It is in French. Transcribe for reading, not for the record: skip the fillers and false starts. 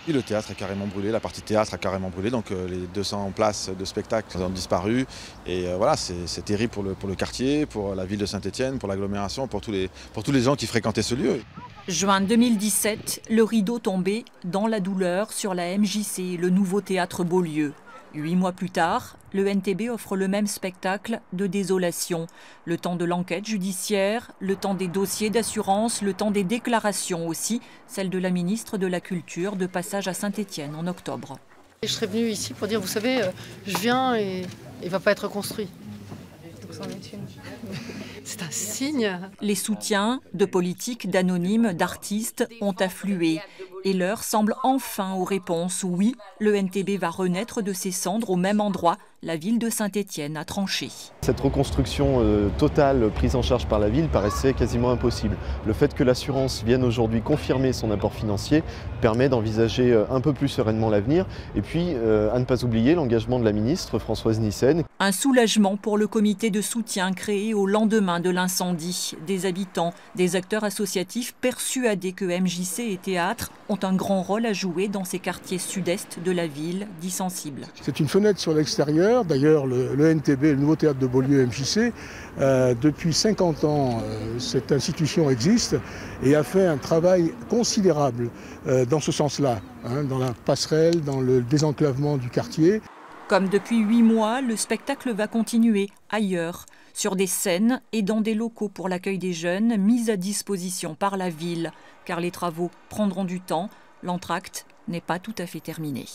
Et le théâtre est carrément brûlé, la partie théâtre a carrément brûlé, donc les 200 places de spectacle ont disparu. Et voilà, c'est terrible pour le quartier, pour la ville de Saint-Étienne, pour l'agglomération, pour tous les gens qui fréquentaient ce lieu. Juin 2017, le rideau tombait dans la douleur sur la MJC, le nouveau théâtre Beaulieu. 8 mois plus tard, le NTB offre le même spectacle de désolation. Le temps de l'enquête judiciaire, le temps des dossiers d'assurance, le temps des déclarations aussi, celle de la ministre de la Culture de passage à Saint-Étienne en octobre. Je serais venue ici pour dire, vous savez, je viens et il ne va pas être construit. Donc c'en est une. C'est un signe. Les soutiens de politiques, d'anonymes, d'artistes ont afflué. Et l'heure semble enfin aux réponses. Oui, le NTB va renaître de ses cendres au même endroit. La ville de Saint-Étienne a tranché. Cette reconstruction totale prise en charge par la ville paraissait quasiment impossible. Le fait que l'assurance vienne aujourd'hui confirmer son apport financier permet d'envisager un peu plus sereinement l'avenir. Et puis, à ne pas oublier l'engagement de la ministre Françoise Nyssen. Un soulagement pour le comité de soutien créé au lendemain de l'incendie. Des habitants, des acteurs associatifs persuadés que MJC et théâtre ont un grand rôle à jouer dans ces quartiers sud-est de la ville, dits sensibles. C'est une fenêtre sur l'extérieur. D'ailleurs, le NTB, le nouveau théâtre de Beaulieu MJC, depuis 50 ans, cette institution existe et a fait un travail considérable dans ce sens-là, dans la passerelle, dans le désenclavement du quartier. Comme depuis 8 mois, le spectacle va continuer ailleurs, sur des scènes et dans des locaux pour l'accueil des jeunes mis à disposition par la ville. Car les travaux prendront du temps, l'entracte n'est pas tout à fait terminé.